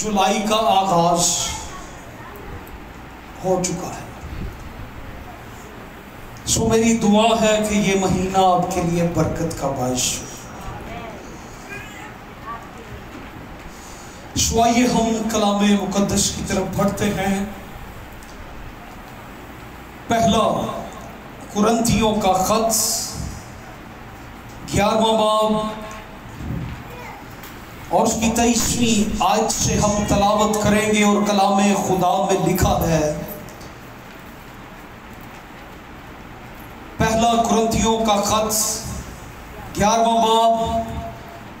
جولائی کا آغاز ہو چکا ہے۔ سو میری دعا ہے کہ یہ مہینہ آپ کے لیے برکت کا باعث ہو۔ سو آئیے ہم کلام مقدس کی طرف بڑھتے ہیں۔ پہلا قرنتھیوں کا خط 11واں باب اور اس کی 23ویں آیت سے ہم تلاوت کریں گے، اور کلام خدا میں لکھا ہے، پہلا قرنتھیوں کا خط 11واں باب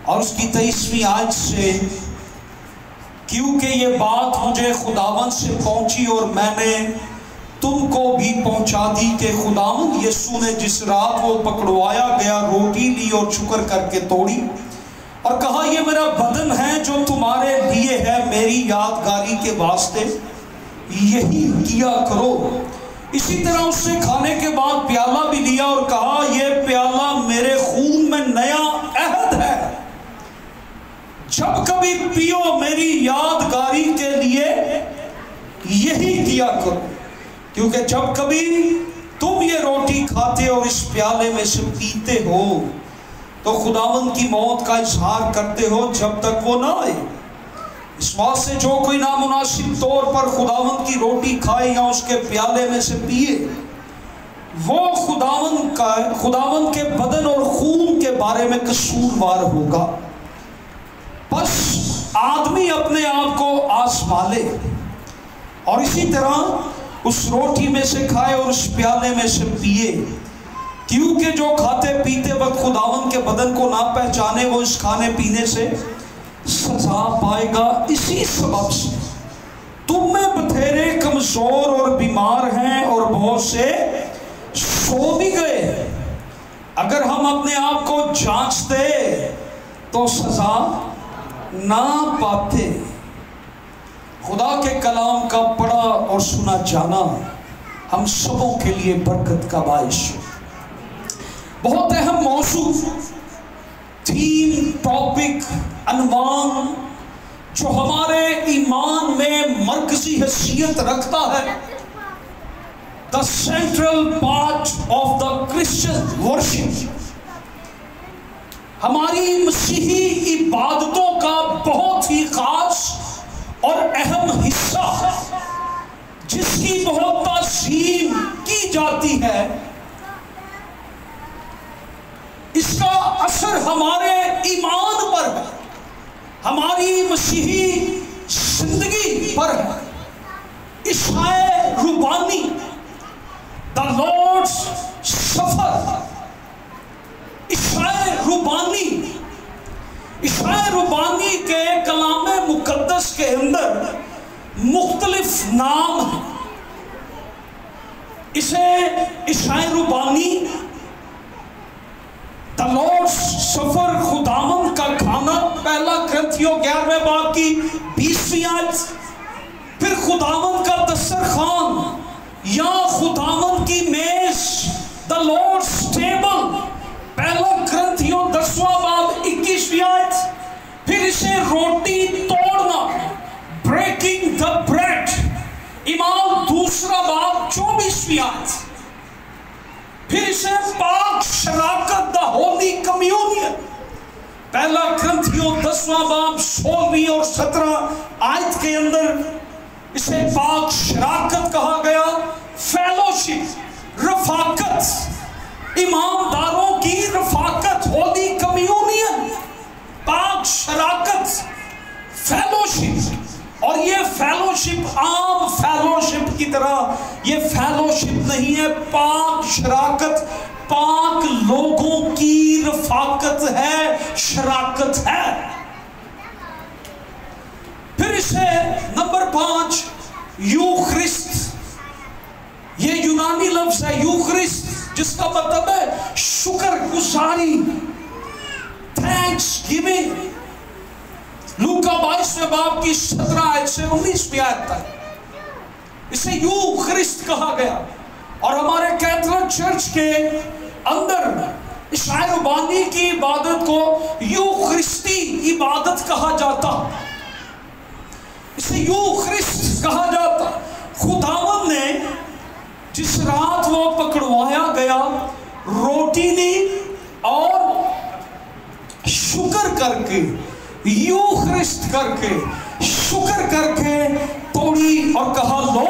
اور اس کی 23ویں آیت سے، کیونکہ یہ بات مجھے خداوند سے پہنچی اور میں نے تم کو بھی پہنچا دی کہ خداوند یسوع نے جس رات وہ پکڑوایا گیا روٹی لی اور شکر کر کے توڑی اور کہا، یہ میرا بدن ہے جو تمہارے لیے ہے، میری یادگاری کے واسطے یہی کیا کرو۔ اسی طرح اس سے کھانے کے بعد پیالہ بھی لیا اور کہا، یہ پیالہ میرے خون میں نیا عہد ہے، جب کبھی پیو میری یادگاری کے لیے یہی کیا کرو، کیونکہ جب کبھی تم یہ روٹی کھاتے اور اس پیالے میں سے پیتے ہو تو خداوند کی موت کا اظہار کرتے ہو جب تک وہ نہ آئے۔ اس بات سے جو کوئی نامناسب طور پر خداوند کی روٹی کھائے یا اس کے پیالے میں سے پیے، وہ خداوند کے بدن اور خون کے بارے میں قصوروار ہوگا۔ بس آدمی اپنے آپ کو آزما لے اور اسی طرح اس روٹی میں سے کھائے اور اس پیالے میں سے پیے، کیونکہ جو کھاتے پیتے وقت خداوند کے بدن کو نہ پہچانے وہ اس کھانے پینے سے سزا پائے گا۔ اسی سبب سے تم میں بتھیرے کمزور اور بیمار ہیں اور بہت سے سو بھی گئے۔ اگر ہم اپنے آپ کو جانچتے تو سزا نہ پاتے۔ خدا کے کلام کا پڑھا اور سنا جانا ہم سبوں کے لیے برکت کا باعث ہو۔ بہت اہم موضوع، تھیم، ٹاپک، عنوان جو ہمارے ایمان میں مرکزی حیثیت رکھتا ہے، the central part of the Christian worship، ہماری مسیحی عبادتوں کا بہت ہی خاص اور اہم حصہ جس کی بہت تعظیم کی جاتی ہے، اس کا اثر ہمارے ایمان پر ہے، ہماری مسیحی زندگی پر ہے۔ عشاء ربانی، the Lord's Supper، عشاء ربانی کے کلام مقدس کے اندر مختلف نام ہیں۔ اسے عشاء ربانی، the Lord's Supper، خداوند کا کھانا، پہلا قرنتھیوں 11ویں باب کی 20ویں آیت، پھر خداوند کا دسترخوان یا خداوند کی میز، the Lord's Table، پہلا قرنتھیوں 10واں باب 21ویں آیت، پھر اسے روٹی توڑنا، بریکنگ دا بریڈ، امام دوسرا باب 24ویں آیت، پھر اسے پاک شراکت، دا ہولی کمیونین، پہلا قرنتھیوں 10واں باب 16ویں اور 17 آیت کے اندر اسے پاک شراکت کہا گیا، فیلوشپ، رفاقت، ایمانداروں کی رفاقت، ہولی کمیونین، پاک شراکت، فیلوشپ۔ اور یہ فیلوشپ عام فیلوشپ کی طرح یہ فیلوشپ نہیں ہے، پاک شراکت، پاک لوگوں کی رفاقت ہے، شراکت ہے۔ پھر اسے نمبر 5 یوخرست، یہ یونانی لفظ ہے یوخرست، جس کا مطلب ہے شکر گزاری، تھینکس گیونگ۔ لوکا 22ویں باب کی 17 آیت سے 19ویں آیت تک اسے یوخرست کہا گیا۔ اور ہمارے کیتھولک چرچ کے اندر عشاء ربانی کی عبادت کو یوخرستی عبادت کہا جاتا۔ اسے یوخرسٹ کہا جاتا. خداوند نے جس رات وہ پکڑوایا گیا روٹی لی اور شکر کر کے یوخرسٹ کر کے شکر کر کے توڑی اور کہا لو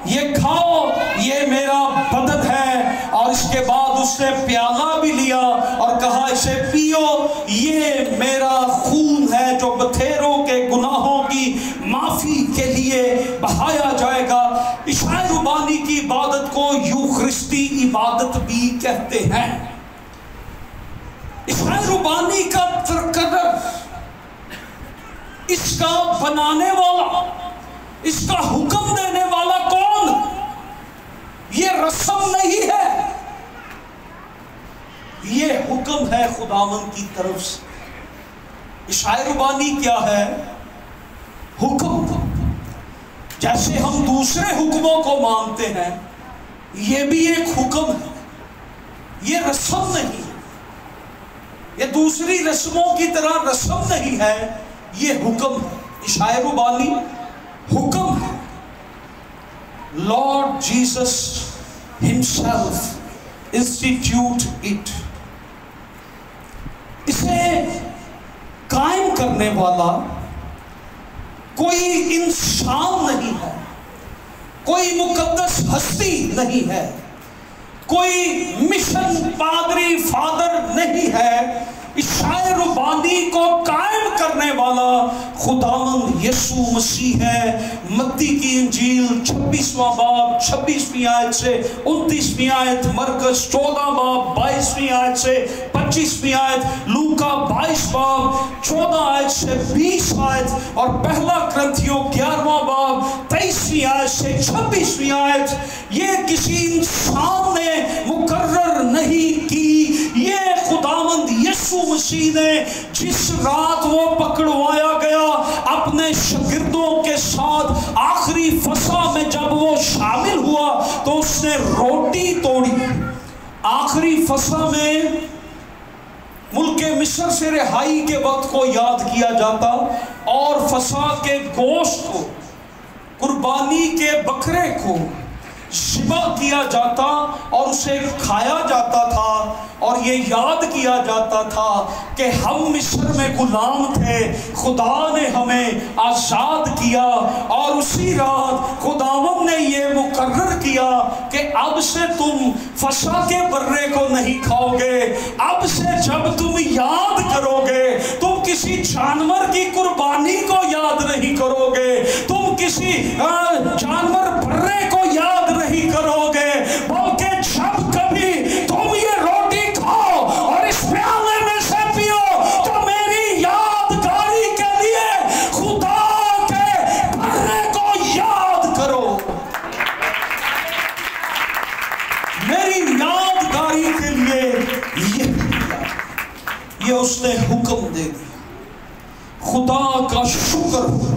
یہ کھاؤ یہ میرا بدن ہے. اور اس کے بعد اس نے پیالہ بھی لیا اور کہا اسے پیو یہ میرا خون ہے جو بتھیروں کے گناہوں کی معافی کے لیے بہایا جائے گا. عشاء ربانی کی عبادت کو یوخرستی عبادت بھی کہتے ہیں. عشاء ربانی کا ترکدر اس کا بنانے والا اس کا حکم دینے والا کون؟ یہ رسم نہیں ہے، یہ حکم ہے خداوند کی طرف سے. عشاء ربانی کیا ہے؟ حکم. جیسے ہم دوسرے حکموں کو مانتے ہیں یہ بھی ایک حکم ہے، یہ رسم نہیں، یہ دوسری رسموں کی طرح رسم نہیں ہے، یہ حکم ہے. عشاء ربانی حکم ہے. Lord Jesus himself institute it. اسے قائم کرنے والا کوئی انسان نہیں ہے، کوئی مقدس ہستی نہیں ہے، کوئی مشن پادری فادر نہیں ہے. عشاء ربانی کو قائم کرنے والا خداوند یسوع مسیح ہے. متی کی انجیل 26واں باب 26ویں آیت سے 29ویں آیت، مرکز 14 باب 22ویں آیت سے 25ویں آیت، لوکا 22 باب 14 آیت سے 20 آیت، اور پہلا کرنتھیوں 11واں باب 23ویں آیت سے 26ویں آیت. یہ کسی انسان نے مقرر نہیں کی، یہ خداوند یسوع مسیح نے جس رات وہ پکڑوایا گیا اپنے شاگردوں کے ساتھ آخری فسح میں جب وہ شامل ہوا تو اس نے روٹی توڑی. آخری فسح میں ملک مصر سے رہائی کے وقت کو یاد کیا جاتا اور فسح کے گوشت کو، قربانی کے بکرے کو ذبح کیا جاتا اور اسے کھایا جاتا تھا، اور یہ یاد کیا جاتا تھا کہ ہم مصر میں غلام تھے، خدا نے ہمیں آزاد کیا. اور اسی رات خداوند نے یہ مقرر کیا کہ اب سے تم فسح کے برے کو نہیں کھاؤ گے. اب سے جب تم یاد کرو گے تم کسی جانور کی قربانی کو یاد نہیں کرو گے، تم کسی جانور برے کو یاد نہیں کرو گے، بلکہ جب کبھی تم یہ روٹی کھاؤ اور اس پیالے میں سے پیو تو میری یادگاری کے لیے خدا کے برے کو یاد کرو. میری یادگاری کے لیے یہ اس نے حکم دے دیا. خدا کا شکر ہو،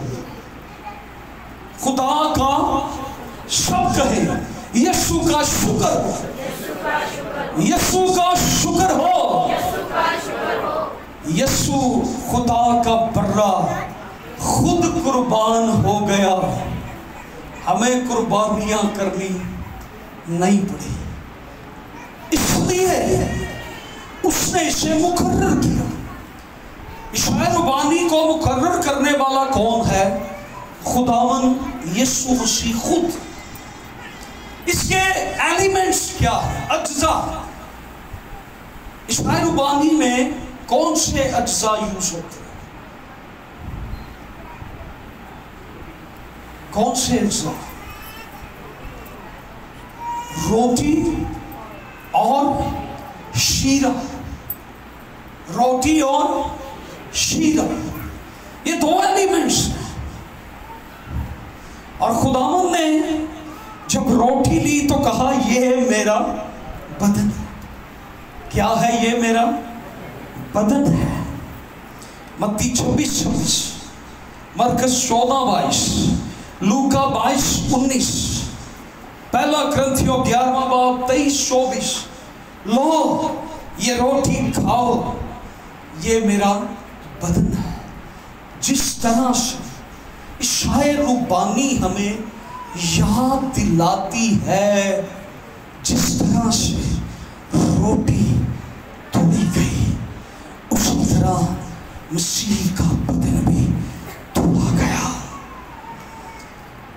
خدا کا سب کہے یسوع کا شکر ہو، یسوع کا شکر ہو. یسوع خدا کا برا خود قربان ہو گیا، ہمیں قربانیاں کرنی نہیں پڑی. اس لیے اس نے اسے مقرر کیا. عشاء ربانی کو مقرر کرنے والا کون ہے؟ خداوند یسوع مسیح خود. اس کے ایلیمنٹس کیا ہیں؟ اجزاء. عشاء ربانی میں کون سے اجزاء یوز ہوتے ہیں؟ کون سے اجزاء؟ روٹی اور شیرہ. روٹی اور شیرہ یہ دو ایلیمنٹس ہیں. اور خداوند نے جب روٹی لی تو کہا یہ میرا بدن ہے. کیا ہے؟ یہ میرا بدن ہے. متی 26:26، مرکز 14:22، لوکا 22:19، پہلا کرنتھیوں 11واں باب 23-24. لو یہ روٹی کھاؤ، یہ میرا بدن ہے. جس طرح سے شاعر ربانی ہمیں یاد دلاتی ہے جس طرح سے روٹی توڑی گئی اسی طرح مسیح کا بدن بھی توڑا گیا،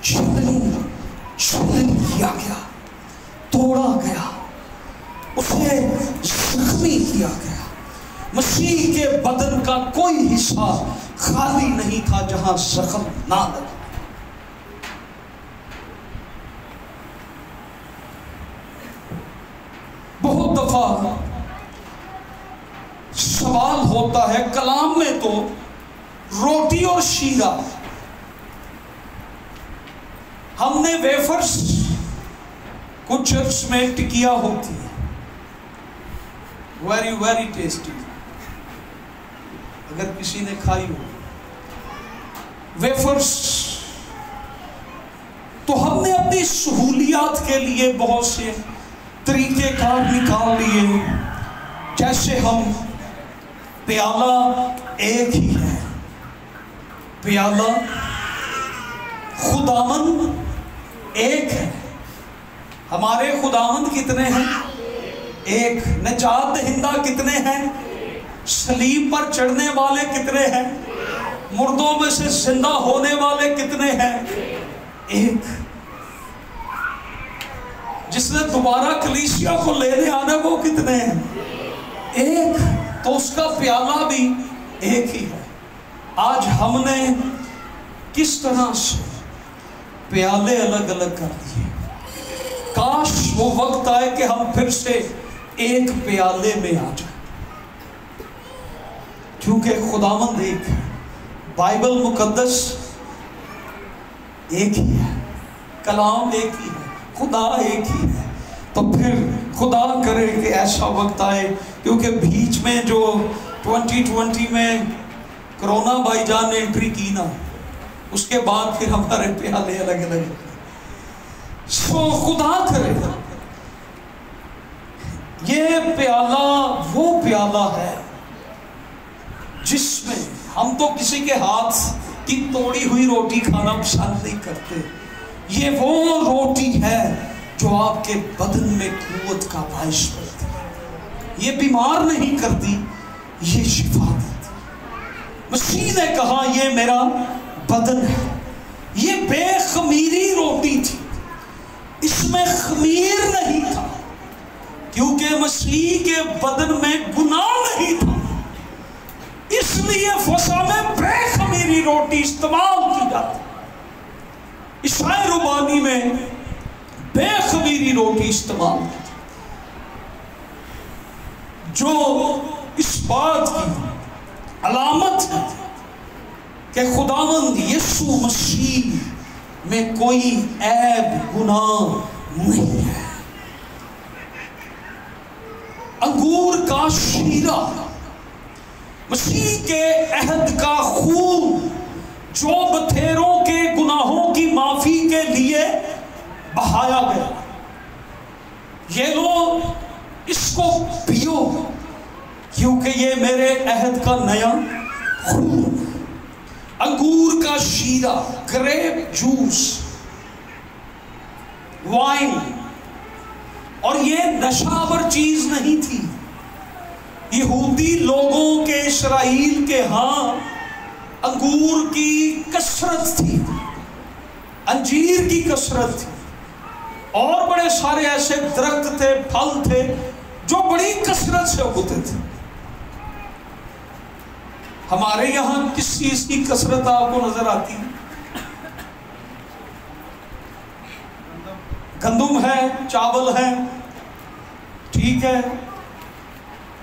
چلن کیا گیا، توڑا گیا، اسے زخمی کیا گیا۔ مسیح کے بدن کا کوئی حصہ خالی نہیں تھا جہاں زخم نہ لگا۔ بہت دفعہ سوال ہوتا ہے کلام میں تو روٹی اور شیرہ، ہم نے ویفرز کچھ چرچ میں ٹکیا ہوتی ہے، ویری ٹیسٹی، اگر کسی نے کھائی ہو ویفرز، تو ہم نے اپنی سہولیات کے لیے بہت سے طریقے کار نکال لیے، جیسے ہم پیالہ ایک ہی ہے، پیالہ خداوند ایک ہے، ہمارے خداوند کتنے ہیں؟ ایک۔ نجات دہندہ کتنے ہیں؟ صلیب پر چڑھنے والے کتنے ہیں؟ مردوں میں سے زندہ ہونے والے کتنے ہیں؟ ایک۔ جس نے دوبارہ کلیسیا کو لینے آنا وہ کتنے ہیں؟ ایک۔ تو اس کا پیالہ بھی ایک ہی ہے۔ آج ہم نے کس طرح سے پیالے الگ الگ کر دیے، کاش وہ وقت آئے کہ ہم پھر سے ایک پیالے میں آ جائیں، کیونکہ خداوند ایک ہے، بائبل مقدس ایک ہی ہے، کلام ایک ہی ہے، خدا ایک ہی ہے۔ تو پھر خدا کرے کہ ایسا وقت آئے، کیونکہ بیچ میں جو 2020 میں کرونا بھائی جان نے انٹری کی نا، اس کے بعد پھر ہمارے پیالے الگ الگ، سو خدا کرے یہ پیالہ وہ پیالہ ہے جس میں ہم تو کسی کے ہاتھ کی توڑی ہوئی روٹی کھانا پسند نہیں کرتے، یہ وہ روٹی ہے جو آپ کے بدن میں قوت کا باعث بنتی ہے، یہ بیمار نہیں کرتی، یہ شفا دیتی۔ مسیح نے کہا یہ میرا بدن ہے، یہ بے خمیری روٹی تھی، اس میں خمیر نہیں تھا، کیونکہ مسیح کے بدن میں گناہ نہیں تھا، اس لیے فسح میں بے خمیری روٹی استعمال کی جاتی۔ عیسائی ربانی میں بے خمیری روٹی استعمال کی جو اس بات کی علامت ہے کہ خداوند یسوع مسیح میں کوئی عیب گناہ نہیں ہے۔ انگور کا شیرہ، مسیح کے عہد کا خون جو بتھیروں کے گناہوں کی معافی کے لیے بہایا گیا، یہ لو اس کو پیو کیونکہ یہ میرے عہد کا نیا خون۔ انگور کا شیرہ، گریپ جوس، وائن، اور یہ نشاور چیز نہیں تھی۔ یہودی لوگوں کے، اسرائیل کے ہاں انگور کی کثرت تھی، انجیر کی کثرت تھی، اور بڑے سارے ایسے درخت تھے، پھل تھے جو بڑی کثرت سے اگتے تھے۔ ہمارے یہاں کس چیز کی کثرت آپ کو نظر آتی ہے؟ گندم ہے، چاول ہے، ٹھیک ہے،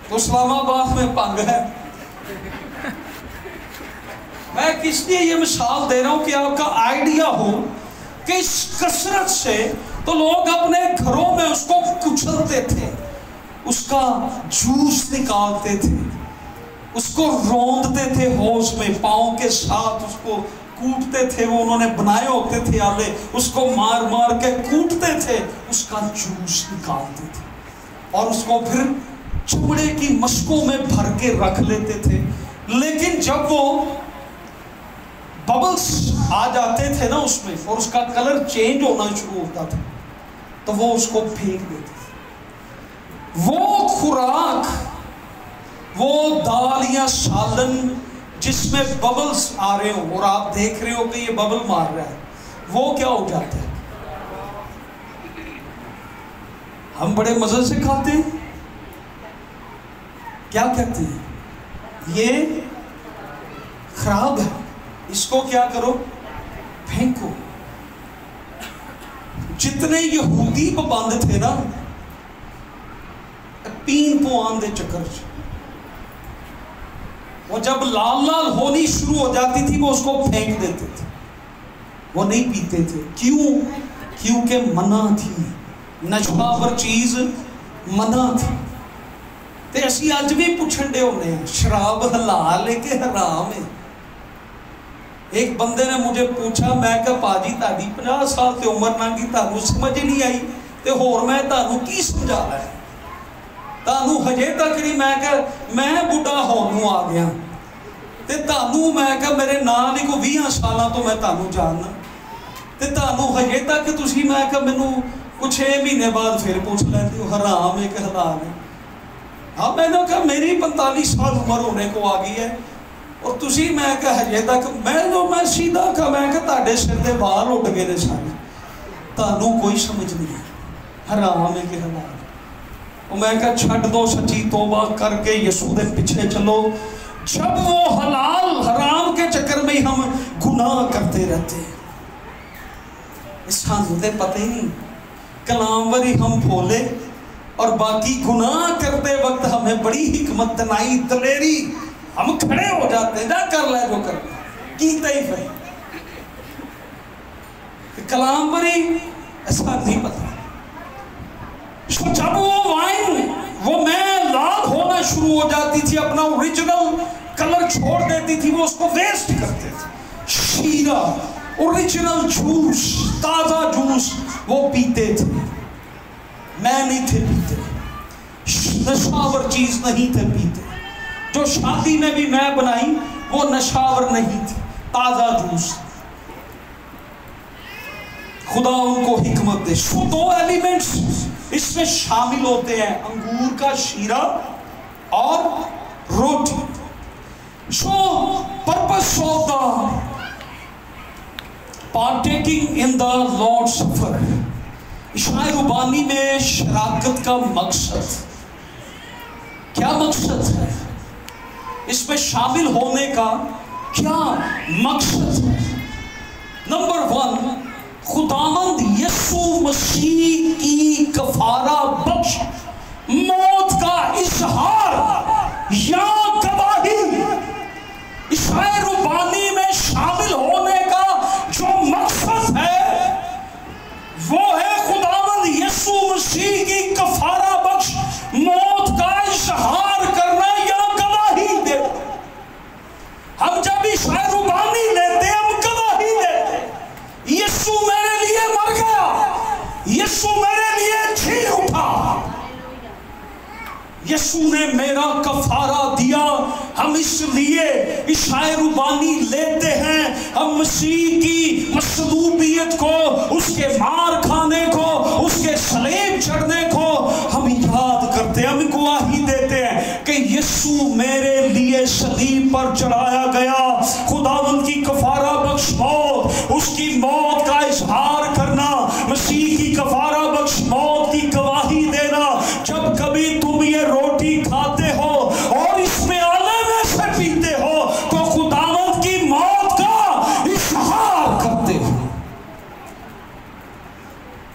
تو اسلام آباد میں پنگ ہے۔ میں کس لیے یہ مثال دے رہا ہوں کہ آپ کا آئیڈیا ہو کہ اس کثرت سے تو لوگ اپنے گھروں میں اس کو کچلتے تھے، اس کا جوس نکالتے تھے، اس کو روندتے تھے ہوش میں، پاؤں کے ساتھ اس کو کوٹتے تھے، وہ انہوں نے بنائے ہوتے تھے آلے، اس کو مار مار کے کوٹتے تھے، اس کا جوس نکالتے تھے، اور اس کو پھر چمڑے کی مشکوں میں بھر کے رکھ لیتے تھے۔ لیکن جب وہ ببلز آ جاتے تھے نا اس میں اور اس کا کلر چینج ہونا شروع ہوتا تھا تو وہ اس کو پھینک دیتے تھے. وہ خوراک، وہ دال یا سالن جس میں ببلز آ رہے ہوں اور آپ دیکھ رہے ہو کہ یہ ببل مار رہا ہے، وہ کیا ہو جاتا ہے؟ ہم بڑے مزے سے کھاتے ہیں. کیا کہتے ہیں؟ یہ خراب ہے، اس کو کیا کرو؟ پھینکو. جتنے یہودی پابند تھے نا پین پوان دے چکر، وہ جب لال لال ہونی شروع ہو جاتی تھی وہ اس کو پھینک دیتے تھے، وہ نہیں پیتے تھے. کیوں؟ کیونکہ منع تھی، نشاور چیز منع تھی. تے اسی اج بھی پوچھن دے ہونے ہیں شراب حلال ہے کہ حرام ہے. ایک بندے نے مجھے پوچھا، میں کہا پاجی تہاڈی 50 سال تے عمر لنگی تانوں سمجھ نہیں آئی تے ہور میں تانوں کی سمجھانا ہے؟ تانوں ہجے تک نہیں. میں کہا میں بڈھا ہونوں آ گیا تے تانوں میں کہا میرے نال ہی کو 20 سالاں تو میں تانوں جاننا تے تانوں ہجے تک تسی میں کہا مینوں کچھ 6 مہینے بعد پھر پوچھ لیندے ہو حرام ہے کہ حلال ہے. ہاں میں نے کہا میری 45 سال عمر ہونے کو آ گئی ہے اور تسی میں کہا ہجے تک میں سیدھا کہا میں کہا تہاڈے سر دے بال اٹھ گئے نے سارے، تانوں کوئی سمجھ نہیں ہے حرام ہے کہ حلال. اور میں کہا چھڈ دو، سچی توبہ کر کے یسوع دے پیچھے چلو. جب وہ حلال حرام کے چکر میں ہم گناہ کرتے رہتے ہیں، اس کا مجھے پتہ ہی نہیں. کلام وری ہم بھولے اور باقی گناہ کرتے وقت ہمیں بڑی حکمت دنائی دلیری، ہم کھڑے ہو جاتے ہیں، جا کر لے جو کرنا کیتا ہی پھر. کلام وری ایسا نہیں پتہ. جب وہ وائن وہ میں لال ہونا شروع ہو جاتی تھی، اپنا اوریجنل کلر چھوڑ دیتی تھی، وہ اس کو ویسٹ کرتے تھے. شیرہ اوریجنل جوس، تازہ جوس وہ پیتے تھے. میں نہیں تھے پیتے، نشاور چیز نہیں تھے پیتے. جو شادی میں بھی میں بنائی وہ نشاور نہیں تھی، تازہ جوس. خدا ان کو حکمت دے. 2 ایلیمنٹس اس میں شامل ہوتے ہیں، انگور کا شیرہ اور روٹی. So purpose of the partaking in the Lord's Supper، عشاء ربانی میں شراکت کا مقصد کیا مقصد ہے؟ اس میں شامل ہونے کا کیا مقصد ہے؟ نمبر 1، خداوند یسوع مسیح کی کفارہ بخش موت کا اظہار یا گواہی. عشاء ربانی میں شامل ہونے کا جو مقصد ہے وہ ہے خداوند یسوع مسیح کی کفارہ بخش موت کا اظہار کرنا یا گواہی دینا. ہم جب عشاء ربانی لیتے ہیں ہم گواہی دیتے ہیں، یسوع میرے لیے مر گیا، یسوع میرے لیے جی اٹھا، یسوع نے میرا کفارہ دیا. ہم اس لیے عشاء ربانی لیتے ہیں، ہم مسیح کی مصلوبیت کو، اس کے مار کھانے کو، اس کے صلیب چڑھنے کو ہم یاد کرتے ہیں. ہم گواہی دیتے ہیں کہ یسوع میرے لیے صلیب پر چڑھایا گیا. خداوند کی کفارہ بخش موت، اس کی موت کا اظہار کرنا، مسیح کی کفارہ بخش موت کی گواہی دینا. جب کبھی تم یہ روٹی کھاتے ہو اور اس میں آلے میں سے پیتے ہو تو خداوند کی موت کا اظہار کرتے ہو.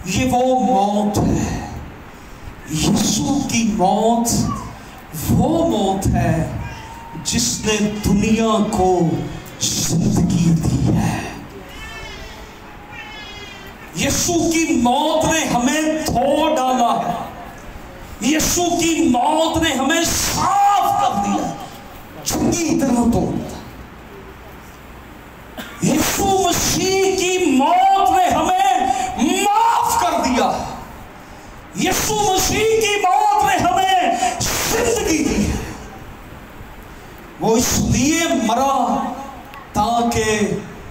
یہ وہ موت ہے، یسوع کی موت وہ موت ہے جس نے دنیا کو زندگی دی ہے. یسوع کی موت نے ہمیں دھو ڈالا ہے، یسوع کی موت نے ہمیں صاف کر دیا، چنگی طرح توڑ دیا. یسوع مسیح کی موت نے ہمیں معاف کر دیا. یسوع مسیح کی موت نے ہمیں زندگی دی ہے. وہ اس لیے مرا تاکہ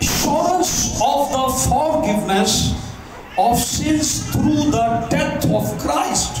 Assurance of the forgiveness of sins through the death of Christ.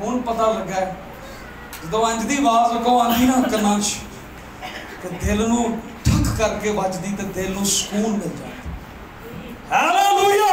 ਹੁਣ ਪਤਾ ਲੱਗਾ ਜਦੋਂ ਇੰਜ ਦੀ ਆਵਾਜ਼ ਕੋ ਆਂਦੀ ਨਾ ਕੰਨਾਂ 'ਚ ਤੇ ਦਿਲ ਨੂੰ ਠੱਕ ਕਰਕੇ ਵੱਜਦੀ ਤੇ ਦਿਲ ਨੂੰ ਸਕੂਨ ਮਿਲ ਜਾਂਦਾ। ਹਾਲੇਲੂਇਆ।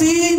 3,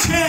6,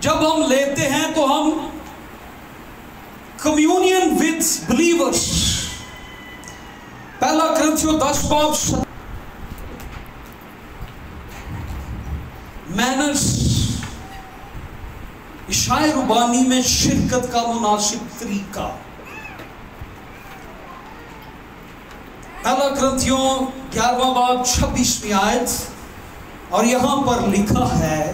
جب ہم لیتے ہیں تو ہم کمیونین ود بلیورز. پہلا کرنتھیوں 10 باب مینرز، عشاء ربانی میں شرکت کا مناسب طریقہ. پہلا کرنتھیوں 11واں باب 26ویں آیت، اور یہاں پر لکھا ہے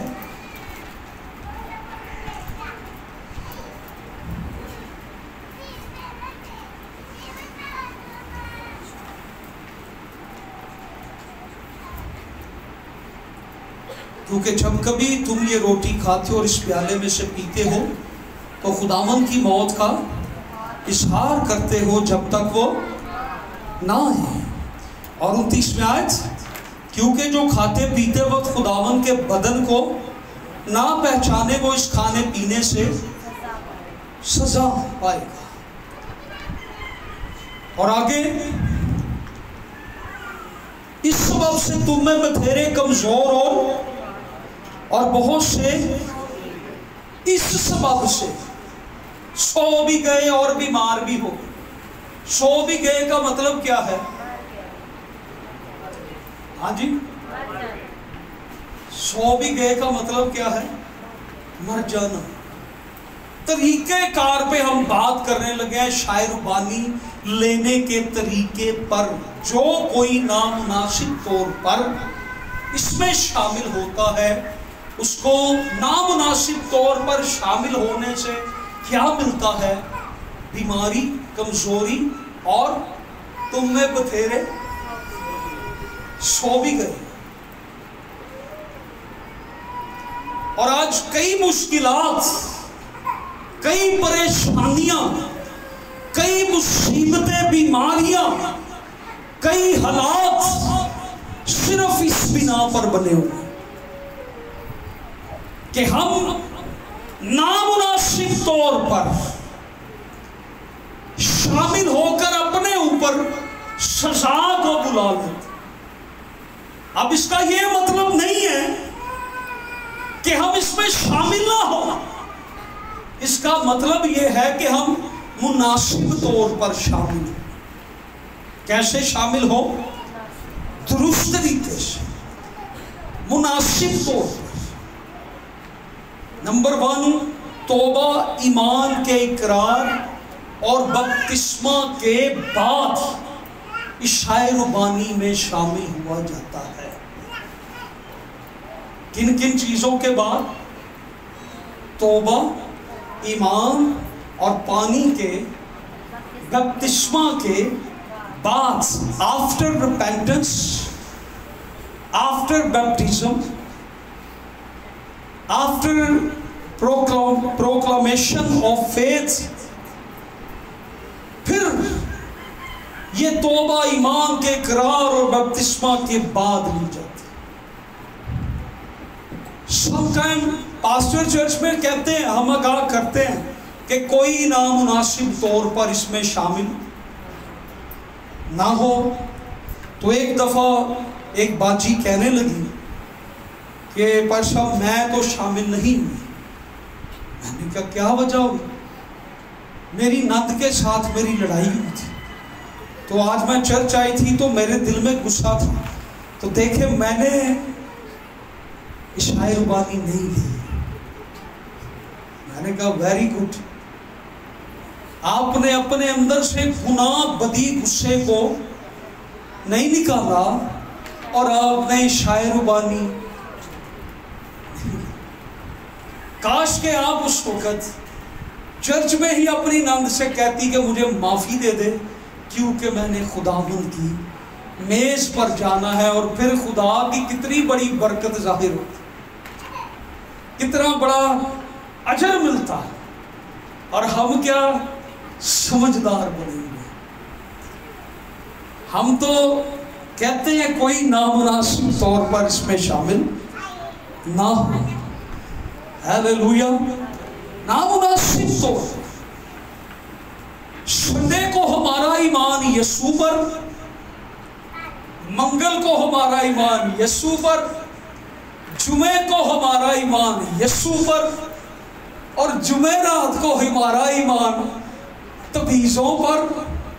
کیونکہ جب کبھی تم یہ روٹی کھاتے ہو اور اس پیالے میں سے پیتے ہو تو خداوند کی موت کا اظہار کرتے ہو جب تک وہ نہ آئے. اور 29ویں آیت، کیونکہ جو کھاتے پیتے وقت خداوند کے بدن کو نہ پہچانے وہ اس کھانے پینے سے سزا پائے گا. اور آگے، اس سبب سے تم میں بتھیرے کمزور اور بہت سے اس سبب سے سو بھی گئے اور بیمار بھی ہو. سو بھی گئے کا مطلب کیا ہے؟ ہاں جی، سو بھی گئے کا مطلب کیا ہے؟ مر جانا. طریقہ کار پہ ہم بات کرنے لگے ہیں، شاعر ربانی لینے کے طریقے پر. جو کوئی نامناسب طور پر اس میں شامل ہوتا ہے، اس کو نامناسب طور پر شامل ہونے سے کیا ملتا ہے؟ بیماری، کمزوری، اور تم میں بتھیرے سو بھی گئے. اور آج کئی مشکلات، کئی پریشانیاں، کئی مصیبتیں، بیماریاں، کئی حالات صرف اس بنا پر بنے ہوئے کہ ہم نامناسب طور پر شامل ہو کر اپنے اوپر سزا کو بلا لیتے. اب اس کا یہ مطلب نہیں ہے کہ ہم اس میں شامل نہ ہو. اس کا مطلب یہ ہے کہ ہم مناسب طور پر شامل ہوں. کیسے شامل ہو؟ درست طریقے سے، مناسب طور پر. نمبر 1، توبہ ایمان کے اقرار اور بپتسمہ کے بعد عشاء ربانی میں شامل ہوا جاتا ہے. کن کن چیزوں کے بعد؟ توبہ، ایمان اور پانی کے بپتسمہ کے بعد. After repentance, after baptism, after proclamation of faith. پھر یہ توبہ ایمان کے اقرار اور بپتسمہ کے بعد لی جاتی. سم ٹائم پاسٹر چرچ میں کہتے ہیں، ہم آگاہ کرتے ہیں کہ کوئی نامناسب طور پر اس میں شامل نہ ہو. تو ایک دفعہ ایک باجی کہنے لگی کہ پر صاحب میں تو شامل نہیں ہوئی. میں نے کہا کیا وجہ ہوئی؟ میری نند کے ساتھ میری لڑائی ہوئی تھی، تو آج میں چرچ آئی تھی تو میرے دل میں غصہ تھا، تو دیکھے میں نے عشاء ربانی نہیں لی. میں نے کہا ویری گڈ، آپ نے اپنے اندر سے گناہ، بدی، غصے کو نہیں نکالا اور آپ نے عشاء ربانی. کاش کہ آپ اس وقت چرچ میں ہی اپنی نند سے کہتی کہ مجھے معافی دے دے، کیونکہ میں نے خداوند کی میز پر جانا ہے. اور پھر خدا کی کتنی بڑی برکت ظاہر ہوتی، کتنا بڑا اجر ملتا. اور ہم کیا سمجھدار بنے ہوئے، ہم تو کہتے ہیں کوئی نامناسب طور پر اس میں شامل نہ ہو. ہیلیلویا. نامناسب طور پر سنڈے کو ہمارا ایمان یسوع پر، منگل کو ہمارا ایمان یسوع پر، جمعے کو ہمارا ایمان یسوع پر، اور جمعرات کو ہمارا ایمان تبیزوں پر،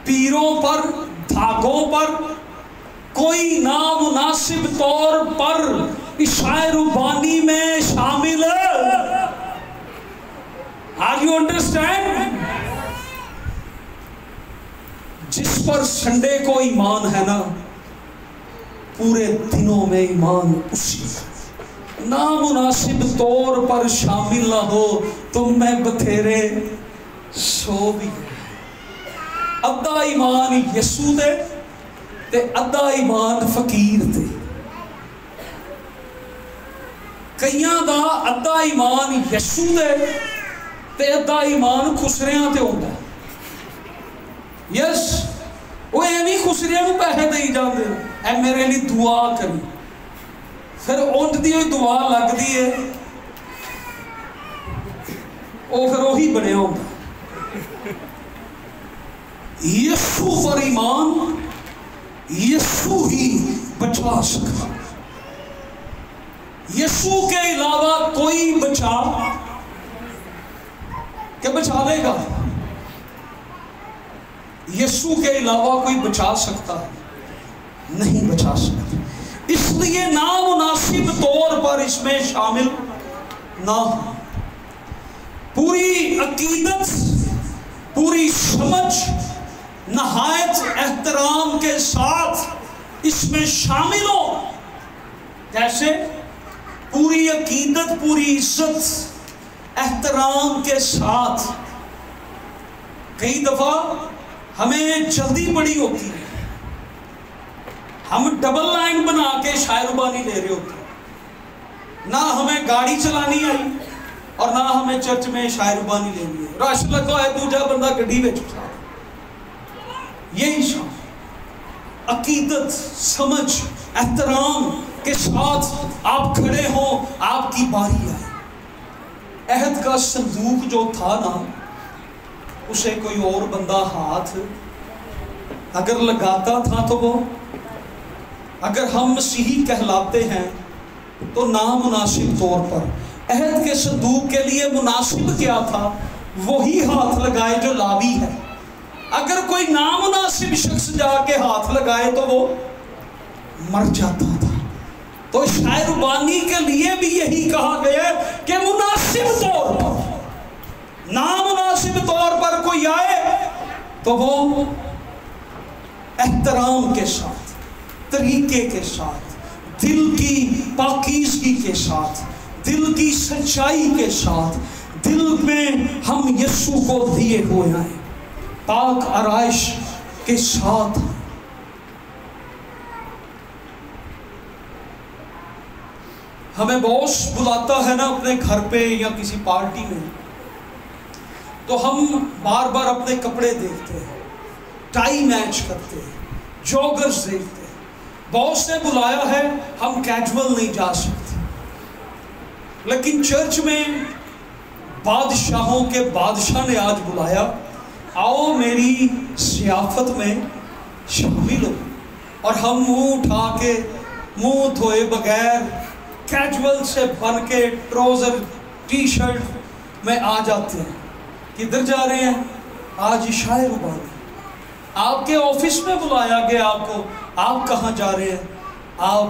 پیروں پر، دھاگوں پر، کوئی نامناسب طور پر عشاء ربانی میں شامل ہے. Are you understand؟ جس پر سنڈے کو ایمان ہے نا، پورے دنوں میں ایمان اسی نامناسب طور پر شامل نہ ہو. تم میں بتھیرے سو بھی گئے. ادھا ایمان یسو دے تے ادھا ایمان فقیر دے. کئیاں دا ادھا ایمان یسو دے تے ادھا ایمان خسریاں تے ہوتا ہے. یس وہ ایویں خسریاں کو پیسے دے جاندے اے میرے لیے دعا کری، پھر اونٹ دی ہوئی دعا لگ دی ہے وہ پھر وہی بنے ہوتا. یسو پر ایمان یسو ہی بچا سکتا. یسو کے علاوہ کوئی بچا کہ بچا لے گا؟ یسو کے علاوہ کوئی بچا سکتا ہے؟ نہیں بچا سکتا. اس لیے نامناسب طور پر اس میں شامل نہ ہو. پوری عقیدت، پوری سمجھ، نہایت احترام کے ساتھ اس میں شامل ہو. کیسے؟ پوری عقیدت، پوری عزت، احترام کے ساتھ. کئی دفعہ ہمیں جلدی بڑی ہوتی ہے، ہم ڈبل لائن بنا کے شاعر ربانی لے رہے ہوتے ہیں. نہ ہمیں گاڑی چلانی آئی اور نہ ہمیں چرچ میں شاعر ربانی لینی ہے. رش لگا ہے، دوجا بندہ گڈی وچ اٹھا. یہی شان عقیدت، سمجھ، احترام کے ساتھ آپ کھڑے ہوں، آپ کی باری آئے. عہد کا صندوق جو تھا نا، اسے کوئی اور بندہ ہاتھ اگر لگاتا تھا تو وہ، اگر ہم مسیحی کہلاتے ہیں تو نامناسب طور پر عہد کے صندوق کے لیے مناسب کیا تھا؟ وہی ہاتھ لگائے جو لاوی ہے. اگر کوئی نامناسب شخص جا کے ہاتھ لگائے تو وہ مر جاتا تھا. تو شاعر ربانی کے لیے بھی یہی کہا گیا کہ مناسب طور پر، نامناسب طور پر کوئی آئے تو وہ احترام کے ساتھ، طریقے کے ساتھ، دل کی پاکیزگی کے ساتھ، دل کی سچائی کے ساتھ، دل میں ہم یسوع کو دیے ہوئے ہیں، پاک آرائش کے ساتھ. ہمیں باس بلاتا ہے نا اپنے گھر پہ یا کسی پارٹی میں، تو ہم بار بار اپنے کپڑے دیکھتے ہیں، ٹائی میچ کرتے ہیں، جوگرز دیکھتے ہیں. باس نے بلایا ہے، ہم کیجول نہیں جا سکتے. لیکن چرچ میں بادشاہوں کے بادشاہ نے آج بلایا، آؤ میری ضیافت میں شامل ہو. اور ہم منہ اٹھا کے، منہ دھوئے بغیر، کیجول سے بن کے ٹراؤزر ٹی شرٹ میں آ جاتے ہیں. کدھر جا رہے ہیں؟ آج عشاء ربانی. آپ کے آفس میں بلایا گیا آپ کو، آپ کہاں جا رہے ہیں؟ آپ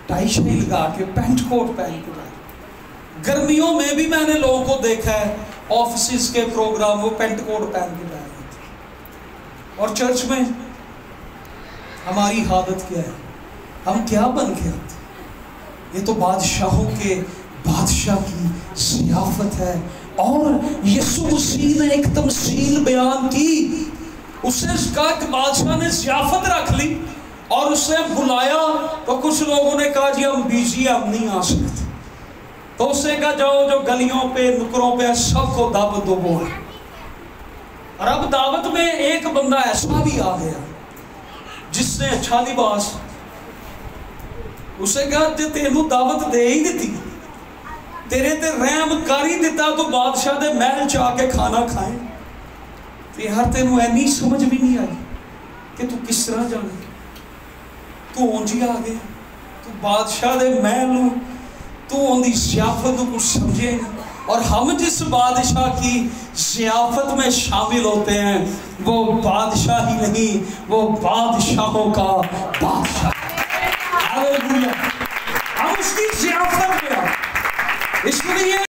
ٹائی شائی لگا کے، پینٹ کوٹ پہن کے جا رہے ہیں. گرمیوں میں بھی میں نے لوگوں کو دیکھا ہے آفیسز کے پروگرام وہ پینٹ کوٹ پہن کے جا رہے تھے. اور چرچ میں ہماری حالت کیا ہے؟ ہم کیا بن کے آتے؟ یہ تو بادشاہوں کے بادشاہ کی ضیافت ہے. اور یسوع مسیح نے ایک تمثیل بیان کی. اسے کہا کہ بادشاہ نے ضیافت رکھ لی اور اسے بلایا تو کچھ لوگوں نے کہا جی ہم بیزی ہیں، ہم نہیں آ سکتے. تو اسے کہا جاؤ جو گلیوں پہ نکروں پہ سب کو دعوت دو وہ ہے. اور اب دعوت میں ایک بندہ ایسا بھی آ گیا جس نے اچھا لباس، اسے کہا جی تینوں دعوت دے ہی دیتی، تیرے تے رحم کر ہی دیتا تو بادشاہ دے محل چاہ کے کھانا کھائیں. تو یار تینوں اینی سمجھ بھی نہیں آئی کہ تو کس طرح جانے، تو اونجی آ گیا، تو بادشاہ دے محل تو ان دی ضیافت کو کچھ سمجھے نہیں. اور ہم جس بادشاہ کی ضیافت میں شامل ہوتے ہیں وہ بادشاہ ہی نہیں، وہ بادشاہوں کا بادشاہ ہے۔ ہاللیلویا، ہم اس کی ضیافت میں ہیں، اس لیے